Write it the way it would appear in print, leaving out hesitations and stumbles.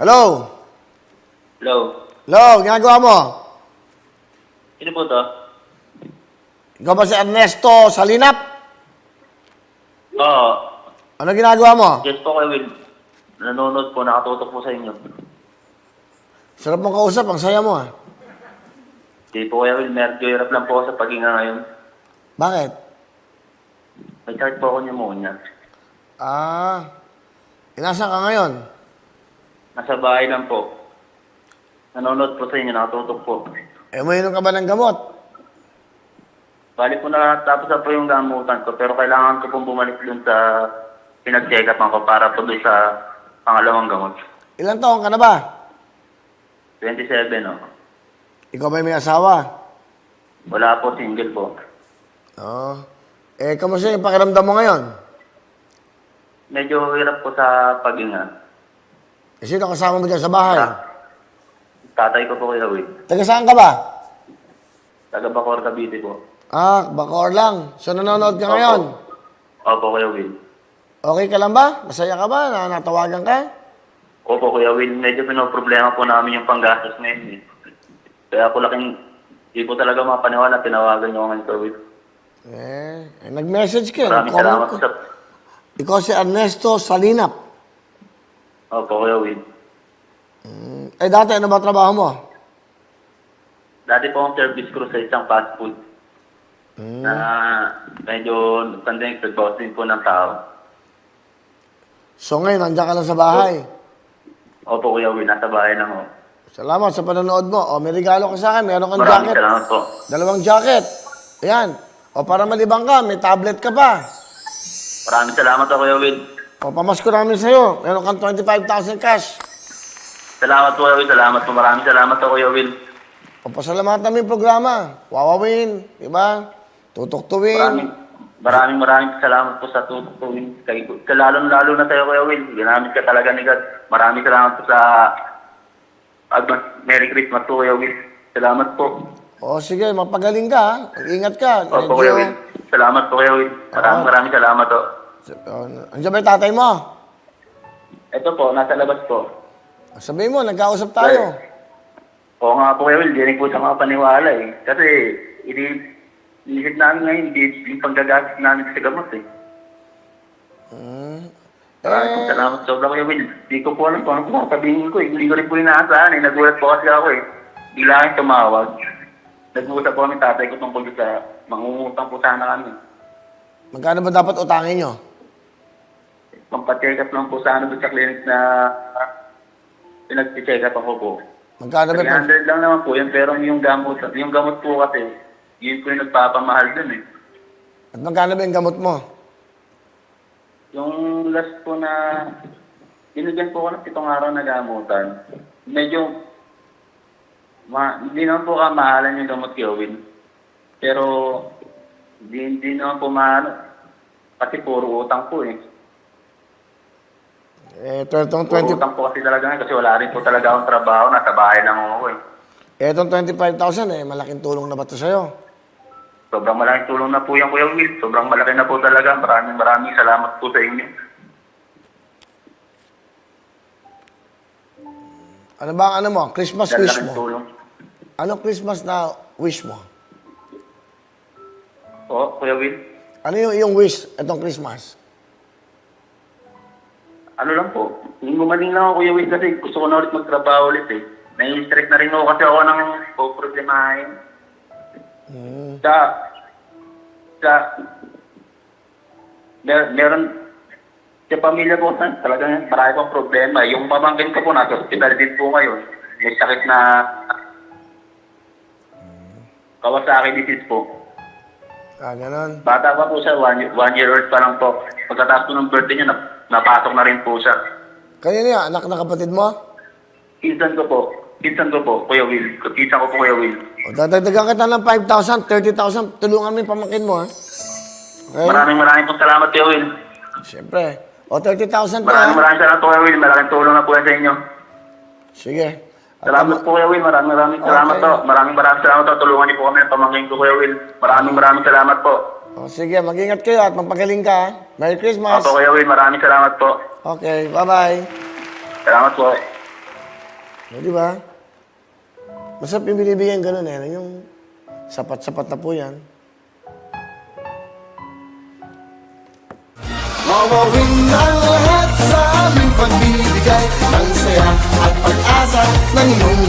Hello? Hello. Hello, ginagawa mo? Sino po to? Ikaw ba si Ernesto Salinap? Oo. Ano ginagawa mo? Yes po, Kuya Will. Nanonood po, nakatutok po sa inyo. Sarap mong kausap, ang saya mo ah. Hindi po, Kuya Will. Medyo hirap lang po ako sa paghinga ngayon. Bakit? May sakit po ako pneumonia. Inasa ka ngayon? Nasa bahay lang po. Nanonood po sa inyo, nakatutok po. Umiinom ka ba ng gamot? Bali po natapos na po yung gamutan ko, pero kailangan ko pong bumalik dun sa pinag-check up ko para po dun sa pangalawang gamot. Ilang taon ka na ba? 27, no? Ikaw ba may asawa? Wala po, single po. Oo. Kamusta yung pakiramdam mo ngayon? Medyo hirap po sa paghinga. Sino kasama mo dyan sa bahay? Tatay ko po, Kuya Will. Taga saan ka ba? Taga Bacoor, Cavite po. Bacoor lang. So nanonood ka ngayon? Opo, Kuya Will. Okay ka lang ba? Masaya ka ba na natawagan ka? Opo, Kuya Will. Medyo pinoproblema po namin yung panggastos ngayon. Kaya po di po talaga mapaniwala, tinawagan niyo ngayon, Kuya Will. Nag-message ka. Maraming salamat po sa... Ikaw si Ernesto Salinap. Opo, Kuya Will. Dati ano ba trabaho mo? Dati po akong service crew sa isang fast food. Na medyo pandemic, nagbawas din po ng tao. So ngayon, nandiyan ka lang sa bahay. Opo, Kuya Will. Nasa bahay lang ako. Salamat sa panonood mo. May regalo ka sa akin. Meron kang Maraming jacket. salamat po. Dalawang jacket. Ayan. Para malibang ka, may tablet ka pa. Maraming salamat po, Kuya Will. Pamasko namin sa'yo. Meron kang 25,000 cash. Salamat po, Kuya Will. Salamat po. Maraming salamat po, Kuya Will. Pasalamatan namin yung programa. Wawawin. Diba? Tutuktuin. Maraming salamat po sa tututuin. Lalo na sa'yo, Kuya Will. Ginamit ka talaga ni God. Maraming salamat po sa Merry Christmas po, Kuya Will. Salamat po. Sige, mapagaling ka. Ingat ka. Opo, Kuya Will. Salamat po, Kuya Will. Maraming salamat po. Andiyan ba yung tatay mo? Ito po, nasa labas po. Sabihin mo, nagkausap tayo. Oo nga po, Kuya Will. Di rin po sa mga paniwala eh. Kasi, inisip namin ngayon, yung panggagastos namin sa gamot eh. Maraming salamat sobra, Kuya Will. Di ko po alam kung ano po sabihin ko eh. Hindi ko rin po inaasahan eh. Nagulat po kasi ako eh. Bigla kang tumawag. Nag-uusap po kami tatay ko tungkol sa mangungutang po sana kami. Magkano ba dapat utangin nyo? Pampacheck up lang po sana doon sa clinic na pinag-check up ako po. Magkano ba? 300 lang naman po yun, pero yung gamot po kasi, yun po yung nagpapamahal dun eh. At magkano ba yung gamot mo? Yung last po na, binigyan po ko ng 7 araw na gamutan. Medyo, hindi naman po kamahalan yung gamot Kevin. Pero, hindi naman po kasi puro utang po eh. Itong Puro utang po kasi talaga kasi wala rin po talaga akong trabaho, nasa bahay lang ako eh. Itong 25,000 malaking tulong na ba ito sa'yo? Sobrang malaking tulong na po yan, Kuya Will. Sobrang malaki na po talaga. Maraming salamat po sa inyo. Ano ba ang mo? Christmas wish Malaking mo? tulong. Ano Christmas na wish mo? Kuya Will. Ano yung iyong wish itong Christmas? Ano lang po. Hindi gumaling lang ako, Kuya Will, kasi gusto ko na ulit magtrabaho ulit eh. Nai-stress na rin ako kasi ako nang po-problemahin. Meron sa pamilya ko talagang marami pang problema. Yung pamangkin ko po nasa hospital din po ngayon. May sakit na Kawasaki disease po. Ganon. Bata pa po siya, 1 year old pa lang po. Pagkatapos po ng birthday niya, napasok na rin po siya. Kanina yan, anak na kapatid mo? Pinsan ko po, Kuya Will. Pinsan ko po, Kuya Will. Dadagdagan kita ng 5,000, 30,000. Tulungan mo yung pamangkin mo, ha? Okay? Maraming po salamat, Kuya Will. Siyempre. 30,000 pa, Maraming salamat, Kuya Will. Malaking tulong na po yan sa inyo. Sige. Salamat po, Kuya Will. Maraming salamat po. Maraming salamat po. Tulungan niyo po kami ng pamangkin ko, Kuya Will. Maraming salamat po. Sige, mag-ingat kayo at magpagaling ka, ha? Merry Christmas. Opo, Kuya Will. Maraming salamat po. Okay, bye-bye. Salamat po. O, di ba? Masarap yung binibigyan ganun eh. Yung sapat-sapat na po yan. Mawawin ang lahat sa aming pagbibigay ng saya at pag-asa ng iyong